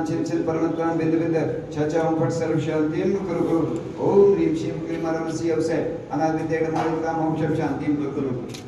छान छिन छिन परमत्वान बिंद बिंद छ छ ओम फट सर्व शांतिम कुरु कुरु ओम ह्रीं श्रीं क्लीं परमसी अवसे अनादित्य नमोनिताम ओम शव शांतिम कुरु कुरु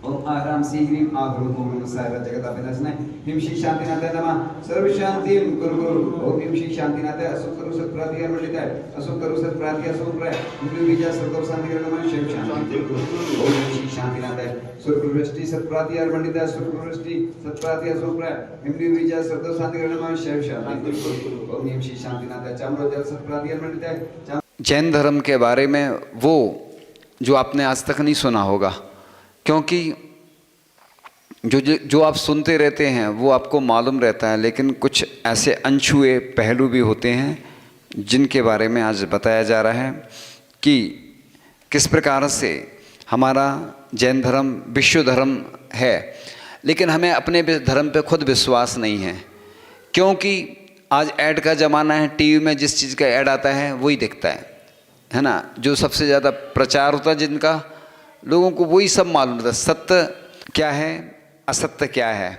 ओम आराम सी ह्रीं आगुरु ओम नमः सारा जगत विनाशनाय ह्रीं श्री शांतिनाथाय नमः सर्व शांतिं कुरु कुरु ओम ह्रीं श्री शांतिनाथाय असुख करू सत्प्राति अर्मलिताय असुख करू सत्प्राति असुख प्राय ह्रीं विजय सर्व शांति नमः शिव शांति कुरु ओम ह्रीं श्री शांतिनाथाय सुरवृष्टि सत्प्राति अर्मलिताय सुरवृष्टि सत्प्राति असुख प्राय ह्रीं विजय सर्व शांति नमः शिव शांति कुरु ओम ह्रीं श्री शांतिनाथाय चाम्रो जल सत्प्राति अर्मलिताय। जैन धर्म के बारे में वो जो आपने आज तक नहीं सुना होगा, क्योंकि जो आप सुनते रहते हैं वो आपको मालूम रहता है, लेकिन कुछ ऐसे अनछुए पहलू भी होते हैं जिनके बारे में आज बताया जा रहा है कि किस प्रकार से हमारा जैन धर्म विश्व धर्म है, लेकिन हमें अपने धर्म पे खुद विश्वास नहीं है। क्योंकि आज ऐड का ज़माना है, टीवी में जिस चीज़ का ऐड आता है वही दिखता है ना। जो सबसे ज़्यादा प्रचार होता है जिनका, लोगों को वही सब मालूम रहता है। सत्य क्या है, असत्य क्या है,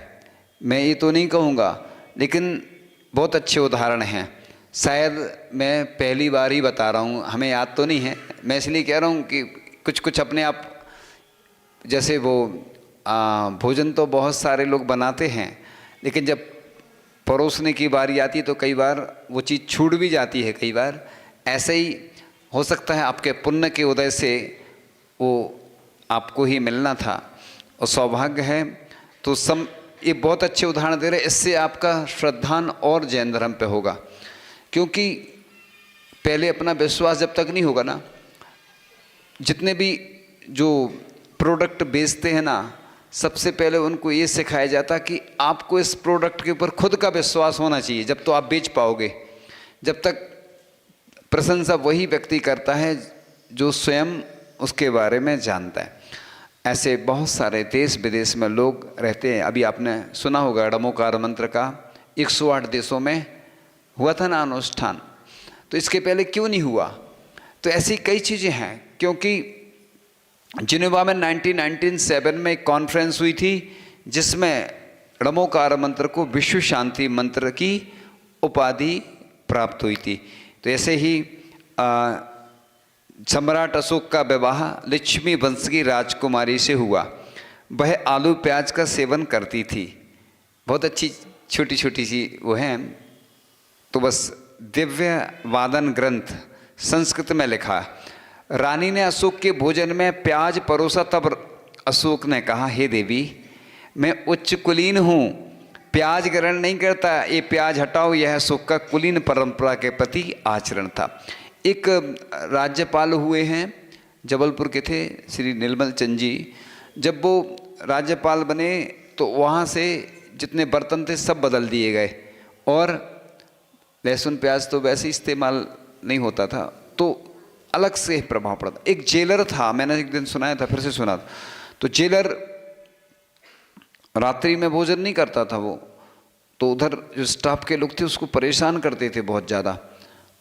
मैं ये तो नहीं कहूँगा, लेकिन बहुत अच्छे उदाहरण हैं। शायद मैं पहली बार ही बता रहा हूँ, हमें याद तो नहीं है, मैं इसलिए कह रहा हूँ कि कुछ कुछ अपने आप, जैसे वो भोजन तो बहुत सारे लोग बनाते हैं, लेकिन जब परोसने की बारी आती है तो कई बार वो चीज़ छूट भी जाती है। कई बार ऐसे ही हो सकता है आपके पुण्य के उदय से वो आपको ही मिलना था और सौभाग्य है। तो ये बहुत अच्छे उदाहरण दे रहे हैं, इससे आपका श्रद्धान और जैन धर्म पे होगा। क्योंकि पहले अपना विश्वास जब तक नहीं होगा ना, जितने भी जो प्रोडक्ट बेचते हैं ना, सबसे पहले उनको ये सिखाया जाता कि आपको इस प्रोडक्ट के ऊपर खुद का विश्वास होना चाहिए, जब तो आप बेच पाओगे। जब तक प्रशंसा वही व्यक्ति करता है जो स्वयं उसके बारे में जानता है। ऐसे बहुत सारे देश विदेश में लोग रहते हैं। अभी आपने सुना होगा ड़मोकार मंत्र का 108 देशों में हुआ था ना अनुष्ठान, तो इसके पहले क्यों नहीं हुआ? तो ऐसी कई चीज़ें हैं, क्योंकि जिनेवा में 1997 में एक कॉन्फ्रेंस हुई थी जिसमें ड़मोकार मंत्र को विश्व शांति मंत्र की उपाधि प्राप्त हुई थी। तो ऐसे ही सम्राट अशोक का विवाह लक्ष्मी वंश की राजकुमारी से हुआ। वह आलू प्याज का सेवन करती थी। बहुत अच्छी छोटी छोटी सी वो हैं। तो बस दिव्य वादन ग्रंथ संस्कृत में लिखा। रानी ने अशोक के भोजन में प्याज परोसा, तब अशोक ने कहा, हे देवी, मैं उच्च कुलीन हूँ, प्याज ग्रहण नहीं करता, ये प्याज हटाओ। यह अशोक का कुलीन परंपरा के प्रति आचरण था। एक राज्यपाल हुए हैं, जबलपुर के थे, श्री निर्मल चंद जी। जब वो राज्यपाल बने तो वहाँ से जितने बर्तन थे सब बदल दिए गए, और लहसुन प्याज तो वैसे इस्तेमाल नहीं होता था, तो अलग से प्रभाव पड़ा। एक जेलर था, मैंने एक दिन सुनाया था, फिर से सुना था। तो जेलर रात्रि में भोजन नहीं करता था वो, तो उधर जो स्टाफ के लोग थे उसको परेशान करते थे, बहुत ज़्यादा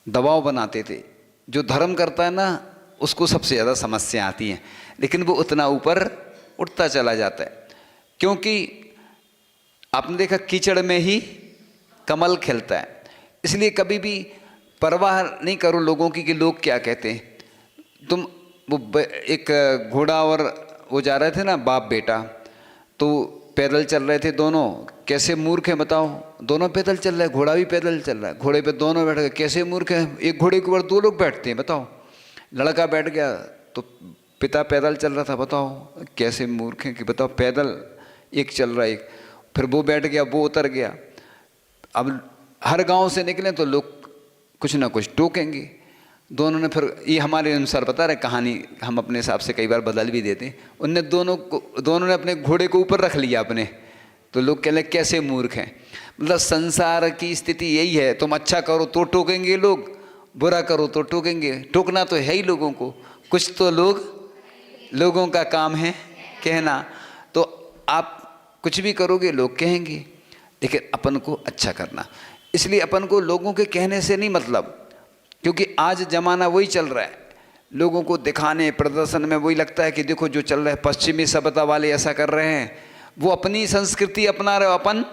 दबाव बनाते थे। जो धर्म करता है ना उसको सबसे ज़्यादा समस्या आती हैं, लेकिन वो उतना ऊपर उठता चला जाता है। क्योंकि आपने देखा कीचड़ में ही कमल खिलता है। इसलिए कभी भी परवाह नहीं करो लोगों की कि लोग क्या कहते हैं। तुम वो एक घोड़ा और वो जा रहे थे ना, बाप बेटा, तो पैदल चल रहे थे दोनों। कैसे मूर्ख हैं बताओ, दोनों पैदल चल रहे हैं, घोड़ा भी पैदल चल रहा है, घोड़े पे दोनों बैठ गए, कैसे मूर्ख हैं। एक घोड़े के ऊपर दो लोग बैठते हैं, बताओ। लड़का बैठ गया तो पिता पैदल चल रहा था, बताओ कैसे मूर्ख हैं कि बताओ, पैदल एक चल रहा है, एक फिर वो बैठ गया, वो उतर गया। अब हर गांव से निकले तो लोग कुछ ना कुछ टोकेंगे। दोनों ने फिर, ये हमारे अनुसार बता रहे, कहानी हम अपने हिसाब से कई बार बदल भी देते हैं। उनने दोनों ने अपने घोड़े को ऊपर रख लिया अपने, तो लोग कह रहे कैसे मूर्ख हैं। मतलब संसार की स्थिति यही है, तुम अच्छा करो तो टोकेंगे लोग, बुरा करो तो टोकेंगे। टोकना तो है ही लोगों को, कुछ तो लोगों का काम है कहना। तो आप कुछ भी करोगे लोग कहेंगे, लेकिन अपन को अच्छा करना। इसलिए अपन को लोगों के कहने से नहीं मतलब, क्योंकि आज ज़माना वही चल रहा है। लोगों को दिखाने प्रदर्शन में वही लगता है कि देखो जो चल रहा है, पश्चिमी सभ्यता वाले ऐसा कर रहे हैं, वो अपनी संस्कृति अपना रहे हो, अपन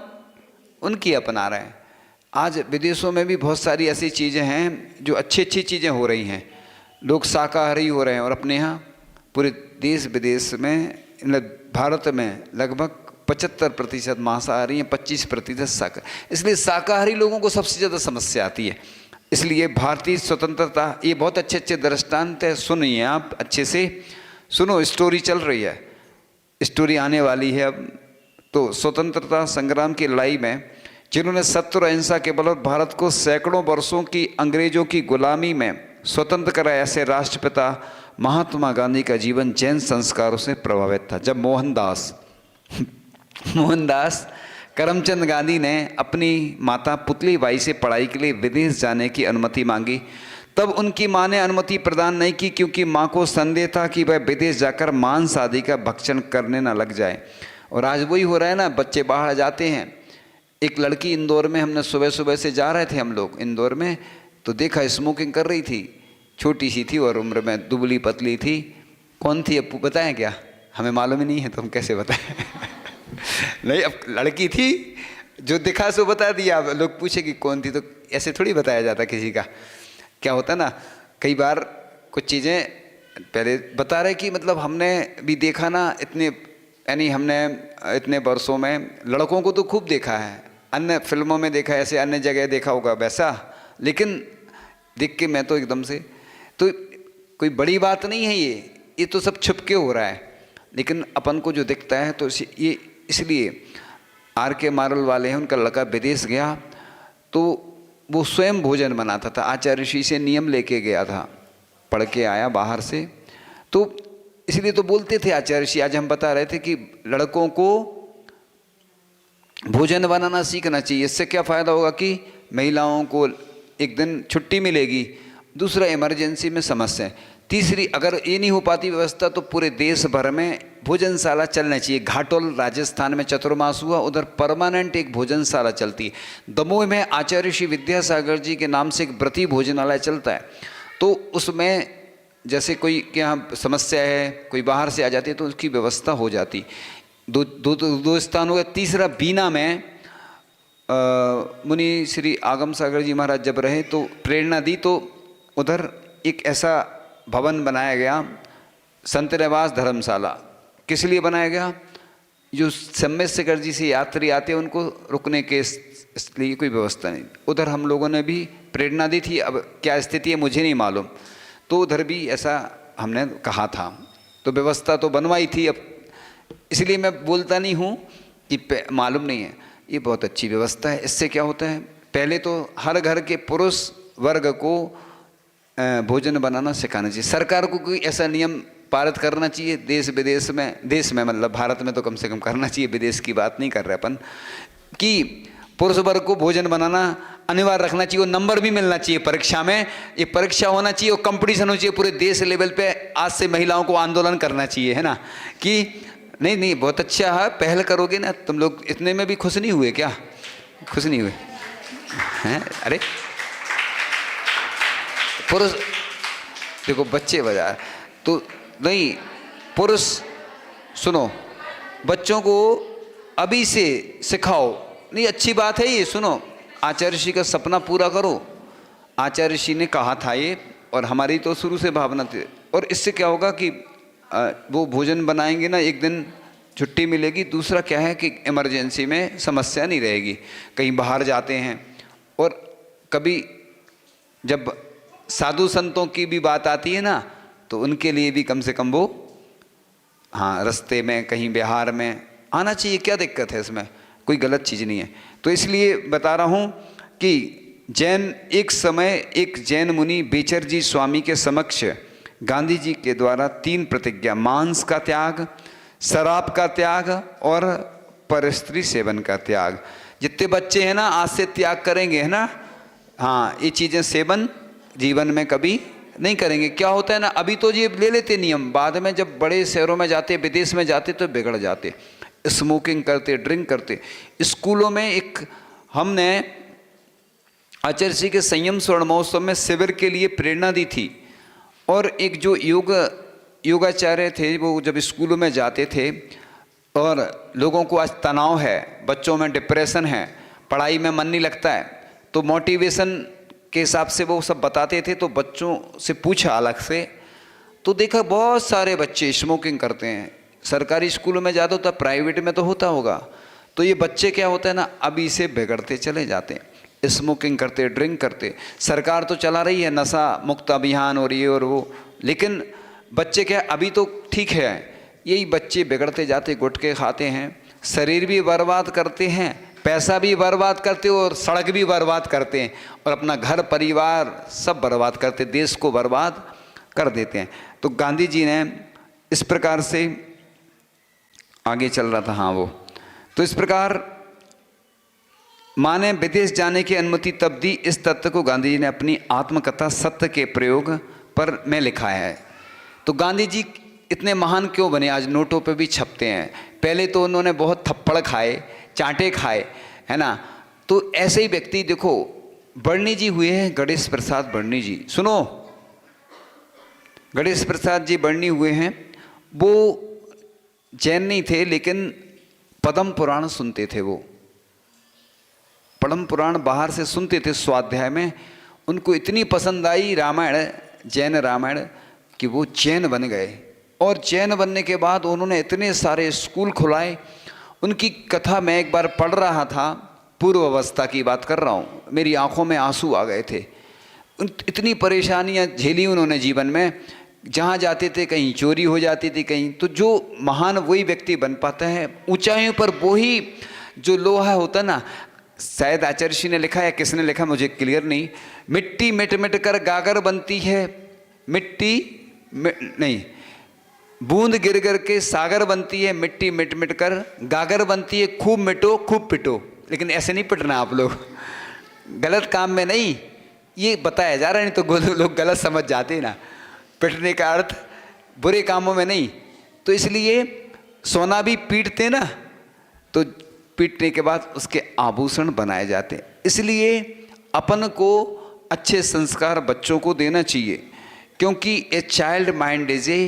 उनकी अपना रहे हैं। आज विदेशों में भी बहुत सारी ऐसी चीज़ें हैं जो अच्छी अच्छी चीज़ें हो रही हैं, लोग शाकाहारी हो रहे हैं, और अपने यहाँ पूरे देश विदेश में, भारत में लगभग 75% मांसाहारी हैं, 25% शाकाहारी। इसलिए शाकाहारी लोगों को सबसे ज़्यादा समस्या आती है। इसलिए भारतीय स्वतंत्रता, ये बहुत अच्छे अच्छे दृष्टांत है, सुनिए आप अच्छे से सुनो, स्टोरी चल रही है, स्टोरी आने वाली है अब। तो स्वतंत्रता संग्राम की लड़ाई में जिन्होंने सत्य और अहिंसा के बल पर भारत को सैकड़ों वर्षों की अंग्रेजों की गुलामी में स्वतंत्र कराया, ऐसे राष्ट्रपिता महात्मा गांधी का जीवन जैन संस्कारों से प्रभावित था। जब मोहनदास करमचंद गांधी ने अपनी माता पुतली बाई से पढ़ाई के लिए विदेश जाने की अनुमति मांगी, तब उनकी मां ने अनुमति प्रदान नहीं की, क्योंकि मां को संदेह था कि वह विदेश जाकर मांस आदि का भक्षण करने न लग जाए। और आज वही हो रहा है ना, बच्चे बाहर जाते हैं। एक लड़की इंदौर में, हमने सुबह सुबह से जा रहे थे हम लोग इंदौर में, तो देखा स्मोकिंग कर रही थी, छोटी सी थी और उम्र में दुबली पतली थी। कौन थी अब बताएं क्या? हमें मालूम ही नहीं है तो हम कैसे बताएं? नहीं, अब लड़की थी, जो दिखा सो बता दिया। अब लोग पूछे कि कौन थी, तो ऐसे थोड़ी बताया जाता किसी का। क्या होता ना, कई बार कुछ चीज़ें पहले बता रहे कि मतलब हमने भी देखा ना, इतने यानी हमने इतने वर्षों में लड़कों को तो खूब देखा है, अन्य फिल्मों में देखा है, ऐसे अन्य जगह देखा होगा वैसा, लेकिन देख के मैं तो एकदम से, तो कोई बड़ी बात नहीं है ये तो सब छुप के हो रहा है। लेकिन अपन को जो दिखता है, तो ये इसलिए आर के मारल वाले हैं, उनका लड़का विदेश गया तो वो स्वयं भोजन बनाता था, आचार्य ऋषि से नियम लेके गया था, पढ़ के आया बाहर से। तो इसलिए तो बोलते थे आचार्य ऋषि, आज हम बता रहे थे कि लड़कों को भोजन बनाना सीखना चाहिए। इससे क्या फ़ायदा होगा कि महिलाओं को एक दिन छुट्टी मिलेगी, दूसरा इमरजेंसी में समस्या है, तीसरी अगर ये नहीं हो पाती व्यवस्था तो पूरे देश भर में भोजनशाला चलना चाहिए। घाटोल राजस्थान में चतुर्मास हुआ, उधर परमानेंट एक भोजनशाला चलती है। दमोह में आचार्य श्री विद्यासागर जी के नाम से एक व्रती भोजनालय चलता है, तो उसमें जैसे कोई के यहाँ समस्या है, कोई बाहर से आ जाती है तो उसकी व्यवस्था हो जाती। दो स्थान हो गया। तीसरा बीना में मुनि श्री आगम सागर जी महाराज जब रहे तो प्रेरणा दी, तो उधर एक ऐसा भवन बनाया गया, संत निवास धर्मशाला। किस लिए बनाया गया? जो सम्य शेखर जी से यात्री आते हैं उनको रुकने के इसलिए कोई व्यवस्था नहीं। उधर हम लोगों ने भी प्रेरणा दी थी, अब क्या स्थिति है मुझे नहीं मालूम, तो उधर भी ऐसा हमने कहा था, तो व्यवस्था तो बनवाई थी। अब इसलिए मैं बोलता नहीं हूँ कि मालूम नहीं है, ये बहुत अच्छी व्यवस्था है। इससे क्या होता है, पहले तो हर घर के पुरुष वर्ग को भोजन बनाना सिखाना चाहिए। सरकार को कोई ऐसा नियम पारित करना चाहिए देश विदेश में, देश में मतलब भारत में तो कम से कम करना चाहिए, विदेश की बात नहीं कर रहे अपन, कि पुरुष वर्ग को भोजन बनाना अनिवार्य रखना चाहिए और नंबर भी मिलना चाहिए परीक्षा में। ये परीक्षा होना चाहिए और कंपटीशन होना चाहिए पूरे देश लेवल पे। आज से महिलाओं को आंदोलन करना चाहिए, है ना, कि नहीं बहुत अच्छा है, पहल करोगे ना। तुम लोग इतने में भी खुश नहीं हुए क्या? खुश नहीं हुए हैं? अरे पुरुष देखो बच्चे बजा तो नहीं, पुरुष सुनो, बच्चों को अभी से सिखाओ, नहीं अच्छी बात है ये। सुनो, आचार्य ऋषि का सपना पूरा करो। आचार्य ऋषि ने कहा था ये, और हमारी तो शुरू से भावना थी। और इससे क्या होगा कि वो भोजन बनाएंगे ना, एक दिन छुट्टी मिलेगी, दूसरा क्या है कि इमरजेंसी में समस्या नहीं रहेगी। कहीं बाहर जाते हैं और कभी जब साधु संतों की भी बात आती है ना, तो उनके लिए भी कम से कम वो रास्ते में कहीं बिहार में आना चाहिए। क्या दिक्कत है इसमें? कोई गलत चीज़ नहीं है। तो इसलिए बता रहा हूँ कि एक समय एक जैन मुनि बेचर जी स्वामी के समक्ष गांधी जी के द्वारा 3 प्रतिज्ञा, मांस का त्याग, शराब का त्याग और परस्त्री सेवन का त्याग। जितने बच्चे हैं ना आज से त्याग करेंगे, है ना, ये चीज़ें सेवन जीवन में कभी नहीं करेंगे। क्या होता है ना, अभी तो ये ले लेते नियम, बाद में जब बड़े शहरों में जाते, विदेश में जाते तो बिगड़ जाते, स्मोकिंग करते, ड्रिंक करते। स्कूलों में एक हमने आचार्य श्री के संयम स्वर्ण महोत्सव में शिविर के लिए प्रेरणा दी थी, और एक जो योगाचार्य थे वो जब स्कूलों में जाते थे और लोगों को आज तनाव है, बच्चों में डिप्रेशन है, पढ़ाई में मन नहीं लगता है, तो मोटिवेशन के हिसाब से वो सब बताते थे। तो बच्चों से पूछा अलग से, तो देखा बहुत सारे बच्चे स्मोकिंग करते हैं। सरकारी स्कूलों में ज़्यादा होता, प्राइवेट में तो होता होगा। तो ये बच्चे क्या होता है ना, अभी से बिगड़ते चले जाते हैं, स्मोकिंग करते, ड्रिंक करते। सरकार तो चला रही है नशा मुक्त अभियान और ये और वो, लेकिन बच्चे क्या अभी तो ठीक है, यही बच्चे बिगड़ते जाते, गुटखे खाते हैं, शरीर भी बर्बाद करते हैं, पैसा भी बर्बाद करते और सड़क भी बर्बाद करते हैं, और अपना घर परिवार सब बर्बाद करते, देश को बर्बाद कर देते हैं। तो गांधी जी ने इस प्रकार से आगे चल रहा था। हाँ वो तो इस प्रकार माँ ने विदेश जाने की अनुमति तब दी। इस तथ्य को गांधी जी ने अपनी आत्मकथा सत्य के प्रयोग पर में लिखा है। तो गांधी जी इतने महान क्यों बने, आज नोटों पे भी छपते हैं। पहले तो उन्होंने बहुत थप्पड़ खाए, चांटे खाए, है ना। तो ऐसे ही व्यक्ति देखो, बर्नी जी हुए हैं, गणेश प्रसाद बर्नी जी, सुनो, गणेश प्रसाद जी बर्नी हुए हैं। वो जैन नहीं थे, लेकिन पद्म पुराण सुनते थे। वो पद्म पुराण बाहर से सुनते थे स्वाध्याय में, उनको इतनी पसंद आई रामायण, जैन रामायण, कि वो जैन बन गए। और जैन बनने के बाद उन्होंने इतने सारे स्कूल खुलाए। उनकी कथा मैं एक बार पढ़ रहा था, पूर्व अवस्था की बात कर रहा हूँ, मेरी आंखों में आंसू आ गए थे। इतनी परेशानियाँ झेली उन्होंने जीवन में, जहाँ जाते थे कहीं चोरी हो जाती थी कहीं। तो जो महान वही व्यक्ति बन पाता है ऊंचाइयों पर। वही जो लोहा होता ना, शायद आचार्य ने लिखा है, किसने लिखा मुझे क्लियर नहीं, मिट्टी मिट मिट कर गागर बनती है, मिट्टी नहीं, बूंद गिर गिर के सागर बनती है, मिट्टी मिट मिट कर गागर बनती है, खूब मिटो खूब पिटो। लेकिन ऐसे नहीं पिटना आप लोग, गलत काम में नहीं, ये बताया जा रहा है, नहीं तो लोग गलत समझ जाते हैं ना। पिटने का अर्थ बुरे कामों में नहीं। तो इसलिए सोना भी पीटते ना, तो पीटने के बाद उसके आभूषण बनाए जाते। इसलिए अपन को अच्छे संस्कार बच्चों को देना चाहिए, क्योंकि a child mind is a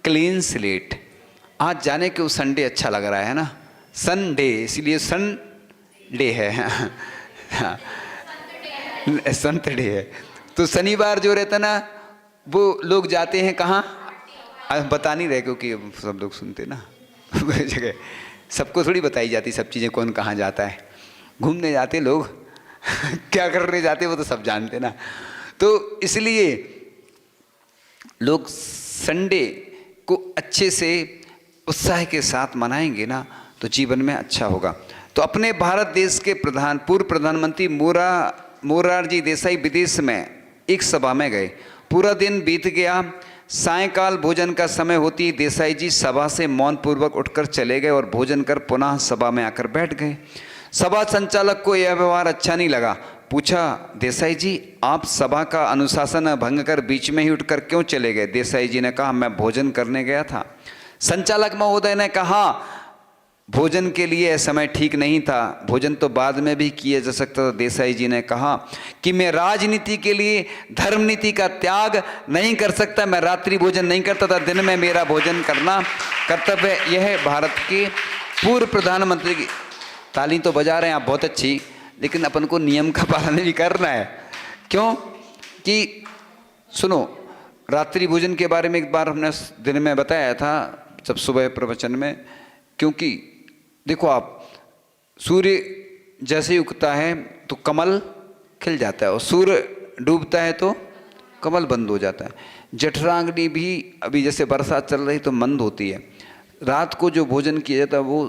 clean slate. आज जाने के वो संडे अच्छा लग रहा है ना, संडे, इसलिए संडे है, संत डे है। तो शनिवार जो रहता ना, वो लोग जाते हैं कहाँ, बता नहीं रहे क्योंकि सब लोग सुनते ना जगह सबको थोड़ी बताई जाती सब चीज़ें, कौन कहाँ जाता है, घूमने जाते लोग क्या करने जाते वो तो सब जानते ना। तो इसलिए लोग संडे को अच्छे से उत्साह के साथ मनाएंगे ना, तो जीवन में अच्छा होगा। तो अपने भारत देश के पूर्व प्रधानमंत्री मोरारजी देसाई विदेश में एक सभा में गए। पूरा दिन बीत गया, सायंकाल भोजन का समय होती ही देसाई जी सभा से मौन पूर्वक उठकर चले गए और भोजन कर पुनः सभा में आकर बैठ गए। सभा संचालक को यह व्यवहार अच्छा नहीं लगा। पूछा, देसाई जी आप सभा का अनुशासन भंग कर बीच में ही उठकर क्यों चले गए? देसाई जी ने कहा, मैं भोजन करने गया था। संचालक महोदय ने कहा, भोजन के लिए समय ठीक नहीं था, भोजन तो बाद में भी किया जा सकता था। देसाई जी ने कहा कि मैं राजनीति के लिए धर्म नीति का त्याग नहीं कर सकता, मैं रात्रि भोजन नहीं करता था, दिन में मेरा भोजन करना कर्तव्य। यह भारत के पूर्व प्रधानमंत्री की ताली तो बजा रहे हैं आप बहुत अच्छी, लेकिन अपन को नियम का पालन भी करना है। क्यों कि सुनो, रात्रि भोजन के बारे में एक बार हमने दिन में बताया था जब सुबह प्रवचन में, क्योंकि देखो आप, सूर्य जैसे ही उगता है तो कमल खिल जाता है और सूर्य डूबता है तो कमल बंद हो जाता है। जठराग्नि भी अभी जैसे बरसात चल रही तो मंद होती है। रात को जो भोजन किया जाता है वो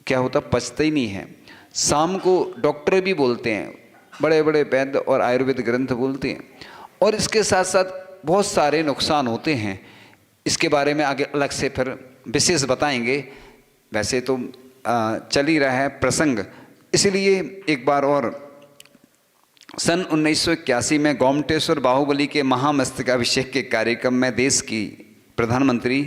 क्या होता, पचता ही नहीं है। शाम को डॉक्टर भी बोलते हैं, बड़े बड़े वैद्य और आयुर्वेद ग्रंथ बोलते हैं, और इसके साथ साथ बहुत सारे नुकसान होते हैं। इसके बारे में आगे अलग से फिर विशेष बताएंगे। वैसे तो चल ही रहा है प्रसंग, इसलिए एक बार और सन 1981 में गोमटेश्वर बाहुबली के महामस्तकाभिषेक के कार्यक्रम में देश की प्रधानमंत्री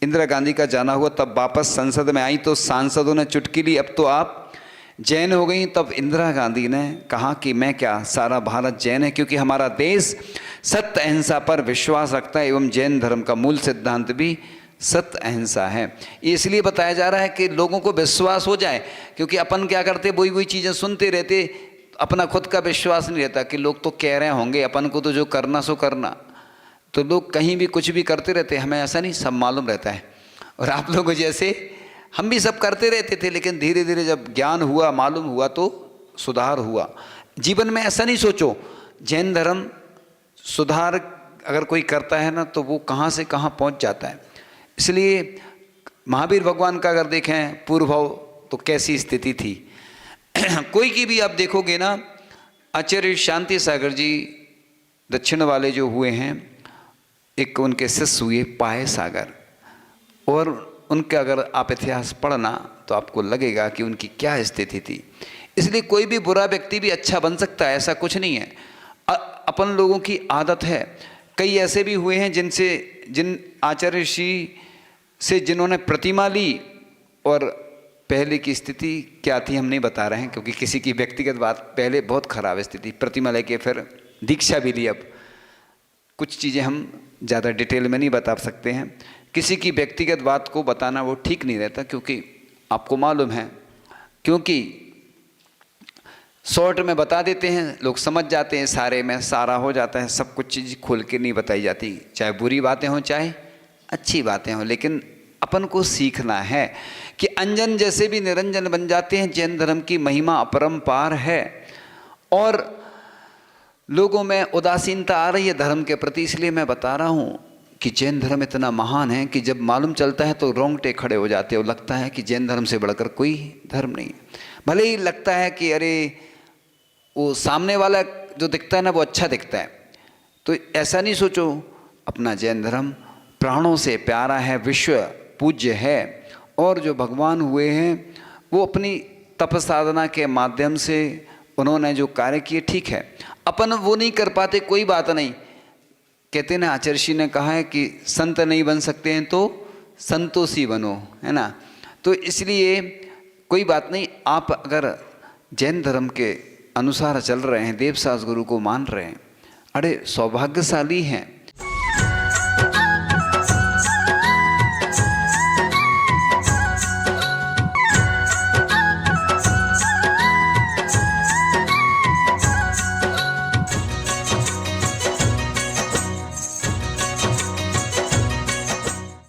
इंदिरा गांधी का जाना हुआ। तब वापस संसद में आई तो सांसदों ने चुटकी ली, अब तो आप जैन हो गई। तब इंदिरा गांधी ने कहा कि मैं क्या, सारा भारत जैन है, क्योंकि हमारा देश सत्य अहिंसा पर विश्वास रखता है एवं जैन धर्म का मूल सिद्धांत भी सत्य अहिंसा है। इसलिए बताया जा रहा है कि लोगों को विश्वास हो जाए, क्योंकि अपन क्या करते, वही चीज़ें सुनते रहते, अपना खुद का विश्वास नहीं रहता कि लोग तो कह रहे होंगे, अपन को तो जो करना सो करना। तो लोग कहीं भी कुछ भी करते रहते, हमें ऐसा नहीं, सब मालूम रहता है। और आप लोगों जैसे हम भी सब करते रहते थे, लेकिन धीरे धीरे जब ज्ञान हुआ, मालूम हुआ, तो सुधार हुआ। जीवन में ऐसा नहीं सोचो जैन धर्म सुधार अगर कोई करता है ना तो वो कहाँ से कहाँ पहुँच जाता है। इसलिए महावीर भगवान का अगर देखें पूर्व भाव तो कैसी स्थिति थी। कोई की भी आप देखोगे ना, आचार्य शांति सागर जी दक्षिण वाले जो हुए हैं, एक उनके शिष्य हुए पाये सागर, और उनका अगर आप इतिहास पढ़ना तो आपको लगेगा कि उनकी क्या स्थिति थी। इसलिए कोई भी बुरा व्यक्ति भी अच्छा बन सकता है, ऐसा कुछ नहीं है। अपन लोगों की आदत है, कई ऐसे भी हुए हैं जिन आचार्य ऋषि से जिन्होंने प्रतिमा ली, और पहले की स्थिति क्या थी हम नहीं बता रहे हैं, क्योंकि किसी की व्यक्तिगत बात, पहले बहुत खराब स्थिति, प्रतिमा लेके फिर दीक्षा भी ली। अब कुछ चीज़ें हम ज़्यादा डिटेल में नहीं बता सकते हैं, किसी की व्यक्तिगत बात को बताना वो ठीक नहीं रहता, क्योंकि आपको मालूम है, क्योंकि शॉर्ट में बता देते हैं, लोग समझ जाते हैं, सारे में सारा हो जाता है, सब कुछ चीज़ खोल के नहीं बताई जाती, चाहे बुरी बातें हों चाहे अच्छी बातें हों। लेकिन अपन को सीखना है कि अंजन जैसे भी निरंजन बन जाते हैं। जैन धर्म की महिमा अपरंपार है, और लोगों में उदासीनता आ रही है धर्म के प्रति। इसलिए मैं बता रहा हूँ कि जैन धर्म इतना महान है कि जब मालूम चलता है तो रोंगटे खड़े हो जाते हो, लगता है कि जैन धर्म से बढ़कर कोई धर्म नहीं है। भले ही लगता है कि अरे वो सामने वाला जो दिखता है ना वो अच्छा दिखता है, तो ऐसा नहीं सोचो। अपना जैन धर्म प्राणों से प्यारा है, विश्व पूज्य है, और जो भगवान हुए हैं वो अपनी तप साधना के माध्यम से उन्होंने जो कार्य किए, ठीक है, अपन वो नहीं कर पाते, कोई बात नहीं। कहते ना, आचार्य ने कहा है कि संत नहीं बन सकते हैं तो संतोषी बनो, है ना। तो इसलिए कोई बात नहीं, आप अगर जैन धर्म के अनुसार चल रहे हैं, देवसास गुरु को मान रहे हैं, अरे सौभाग्यशाली हैं।